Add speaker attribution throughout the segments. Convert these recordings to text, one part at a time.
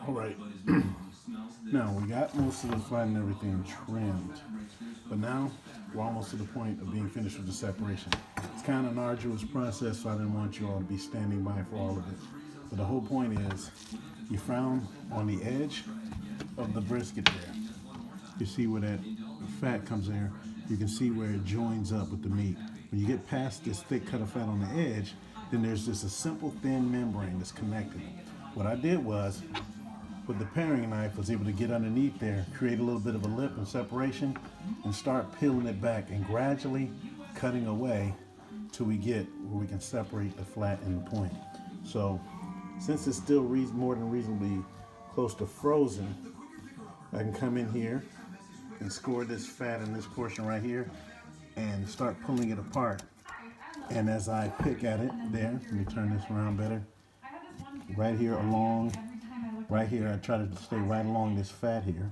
Speaker 1: All right. Now we got most of the fat and everything trimmed, but now we're almost to the point of being finished with the separation. It's kind of an arduous process, so I didn't want you all to be standing by for all of it. But the whole point is, you found on the edge of the brisket there, you see where that fat comes in. You can see where it joins up with the meat. When you get past this thick cut of fat on the edge, then there's just a simple thin membrane that's connecting them. What I did was, with the paring knife, was able to get underneath there, create a little bit of a lip and separation, and start peeling it back and gradually cutting away till we get where we can separate the flat and the point. So, since it's still more than reasonably close to frozen, I can come in here and score this fat in this portion right here and start pulling it apart. And as I pick at it there, let me turn this around better. Right here right here, I try to stay right along this fat here.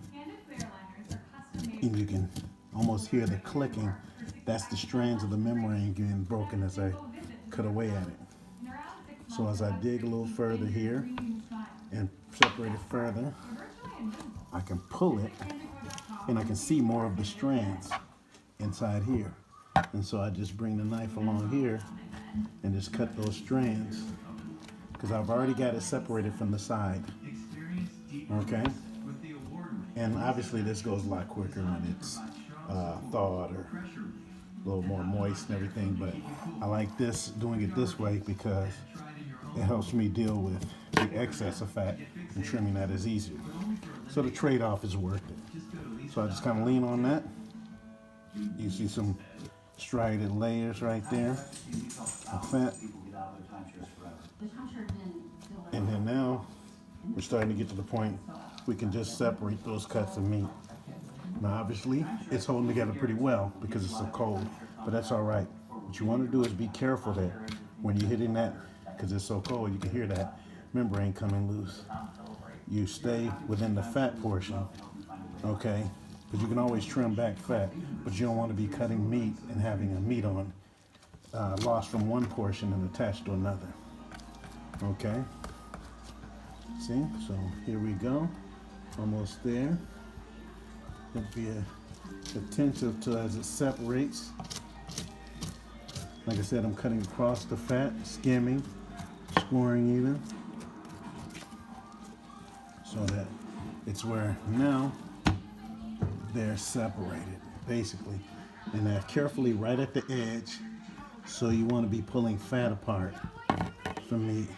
Speaker 1: And you can almost hear the clicking. That's the strands of the membrane getting broken as I cut away at it. So as I dig a little further here and separate it further, I can pull it and I can see more of the strands inside here. And so I just bring the knife along here and just cut those strands because I've already got it separated from the side. Okay? And obviously this goes a lot quicker when it's thawed or a little more moist and everything, but I like doing it this way because it helps me deal with the excess of fat, and trimming that is easier. So the trade-off is worth it. So I just kind of lean on that. You see some striated layers right there of fat. And then now we're starting to get to the point we can just separate those cuts of meat. Now obviously it's holding together pretty well because it's so cold, but that's all right. What you want to do is be careful that when you're hitting that, because it's so cold, you can hear that membrane coming loose. You stay within the fat portion, okay? Because you can always trim back fat, but you don't want to be cutting meat and having a meat on lost from one portion and attached to another. Okay? See? So here we go. Almost there. Be attentive to as it separates. Like I said, I'm cutting across the fat, skimming, scoring even, so that it's where now they're separated, basically. And they're carefully right at the edge, so you want to be pulling fat apart from meat.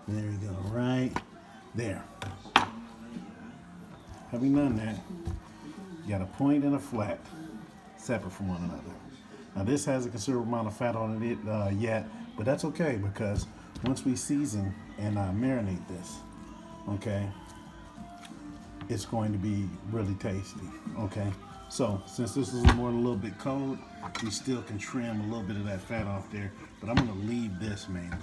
Speaker 1: There you go, right there. Having done that, you got a point and a flat separate from one another. Now this has a considerable amount of fat on it yet, but that's okay because once we season and marinate this, okay, it's going to be really tasty, okay? So since this is more a little bit cold, we still can trim a little bit of that fat off there, but I'm gonna leave this mainly.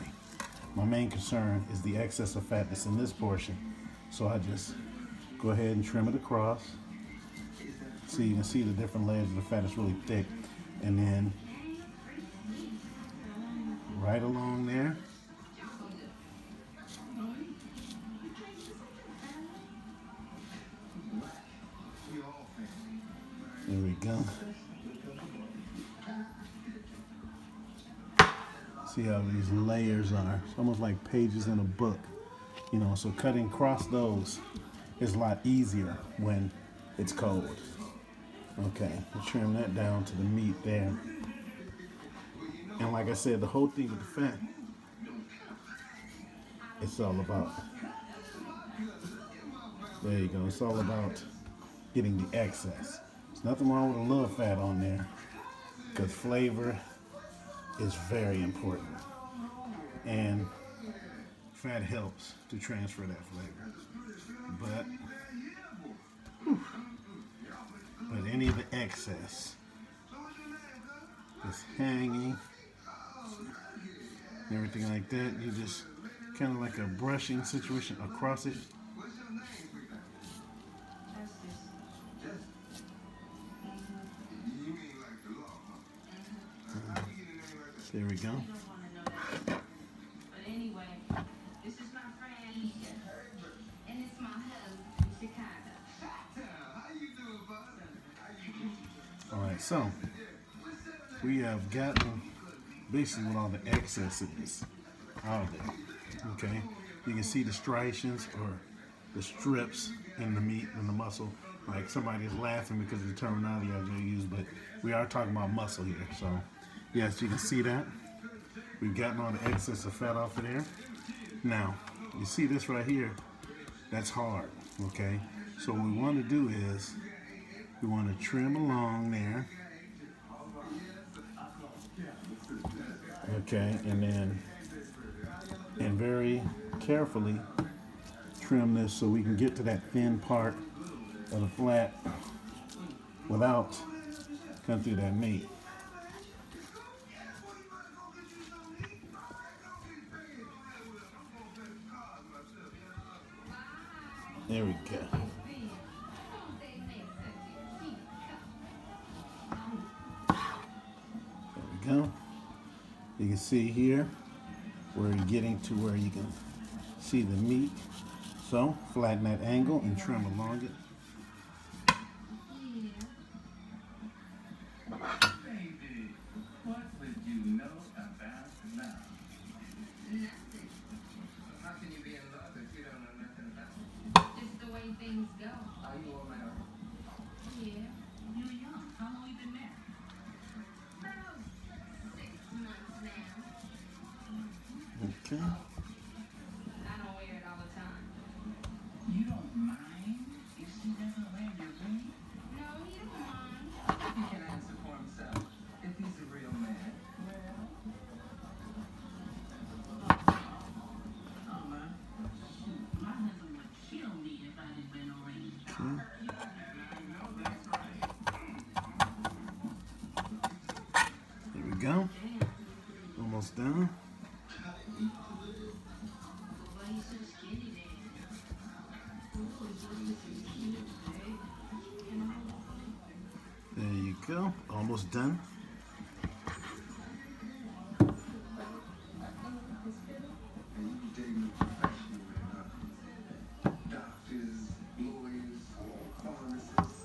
Speaker 1: My main concern is the excess of fat that's in this portion. So I just go ahead and trim it across. So you can see the different layers of the fat is really thick. And then right along there, there we go. See how these layers are. It's almost like pages in a book. You know, so cutting across those is a lot easier when it's cold. Okay, we'll trim that down to the meat there. And like I said, the whole thing with the fat, it's all about, there you go, it's all about getting the excess. There's nothing wrong with a little fat on there because flavor is very important. And fat helps to transfer that flavor. But any of the excess is hanging, everything like that, you just kind of like a brushing situation across it. There we go. right, so we have gotten basically what all the excess is out of there. Okay, you can see the striations or the strips in the meat and the muscle. Like somebody's laughing because of the terminology I just used, but we are talking about muscle here. So yes, you can see that. We've gotten all the excess of fat off of there. Now, you see this right here? That's hard, okay? So what we want to do is we want to trim along there. Okay, and very carefully trim this so we can get to that thin part of the flat without cutting through that meat. There we go. There we go. You can see here where you're getting to where you can see the meat. So flatten that angle and trim along it.
Speaker 2: Baby, what would you know about love? Nothing. How can you be in love if you don't know nothing about it? Just the way things go. Are you all married? Yeah. You're young. How long have you been married? About 6 months now.
Speaker 1: Okay.
Speaker 2: I don't wear it all the time. You don't mind if she doesn't wear your ring? No, he don't mind. He can answer for himself. If he's a real man, well. Oh, man. Shoot, my husband would kill me if I didn't wear no ring.
Speaker 1: Okay.
Speaker 2: I know that's right.
Speaker 1: There we go. Almost done.
Speaker 2: Why you so skinny then?
Speaker 1: There you go. Almost done.
Speaker 2: Doctors, lawyers, pharmacists,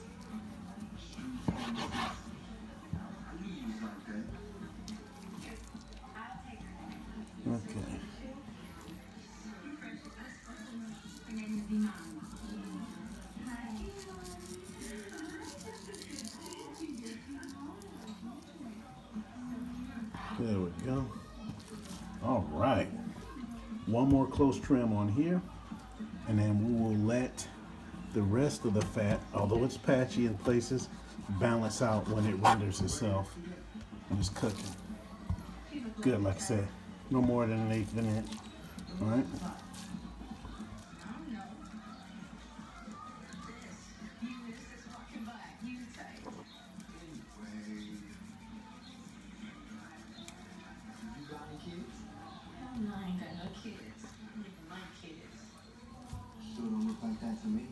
Speaker 2: shoe pharmacists. We use like that.
Speaker 1: Okay. There we go. All right. One more close trim on here, and then we will let the rest of the fat, although it's patchy in places, balance out when it renders itself and it's cooking. Good, like I said, no more than 1/8 of an inch. All right.
Speaker 2: No, I ain't got no kids. I even like kids. Sure don't look like that to me.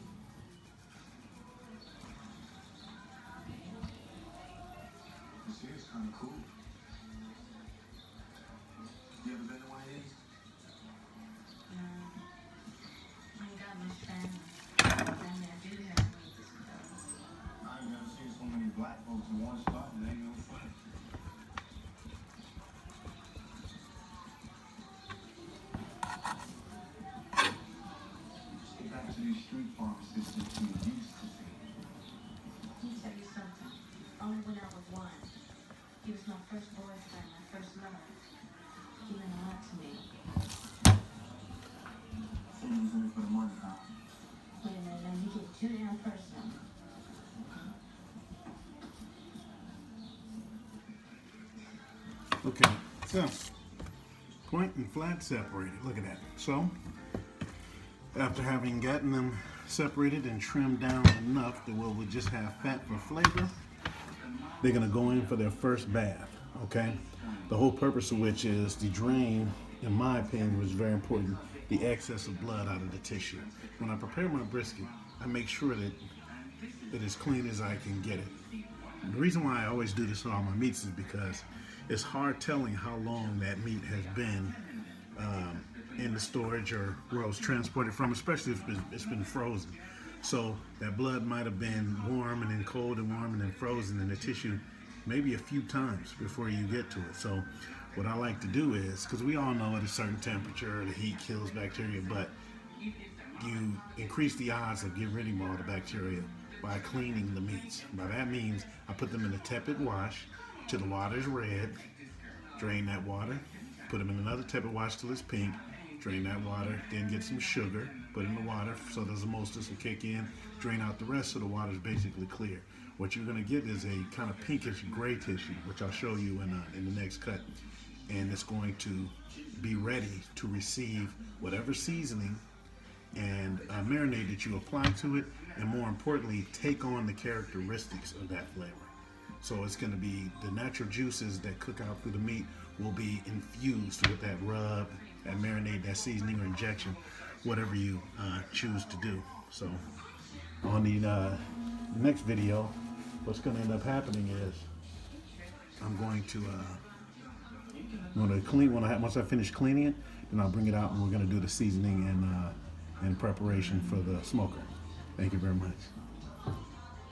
Speaker 2: This here's kind of cool. You ever been to one of these? No. I ain't got much family. Family I do have is I ain't never seen so many black folks in one spot and ain't no fun. Back to these street pharmacists that you used to see.
Speaker 3: Let me tell you something. Only when I was 1. He was my first boyfriend, my first love. He meant a lot to me.
Speaker 2: So you was in it for the money, huh?
Speaker 3: Wait a minute, now you get too damn personal.
Speaker 1: Okay. So point and flat separated. Look at that. So after having gotten them separated and trimmed down enough that we'll just have fat for flavor, they're going to go in for their first bath, okay? The whole purpose of which is to drain, in my opinion, was very important, the excess of blood out of the tissue. When I prepare my brisket, I make sure that it's as clean as I can get it. The reason why I always do this on all my meats is because it's hard telling how long that meat has been in the storage or where it was transported from, especially if it's been frozen. So that blood might have been warm and then cold and warm and then frozen in the tissue maybe a few times before you get to it. So what I like to do is, because we all know at a certain temperature the heat kills bacteria, but you increase the odds of getting rid of all the bacteria by cleaning the meats. By that means I put them in a tepid wash till the water's red, drain that water, put them in another tepid wash till it's pink, drain that water, then get some sugar, put in the water so the osmosis will kick in, drain out the rest so the water's basically clear. What you're gonna get is a kind of pinkish gray tissue, which I'll show you in the next cut. And it's going to be ready to receive whatever seasoning and marinade that you apply to it, and more importantly, take on the characteristics of that flavor. So it's going to be the natural juices that cook out through the meat will be infused with that rub, that marinade, that seasoning or injection, whatever you choose to do. So on the next video, what's going to end up happening is I'm going to clean once I finish cleaning it, then I'll bring it out and we're going to do the seasoning and preparation for the smoker. Thank you very much.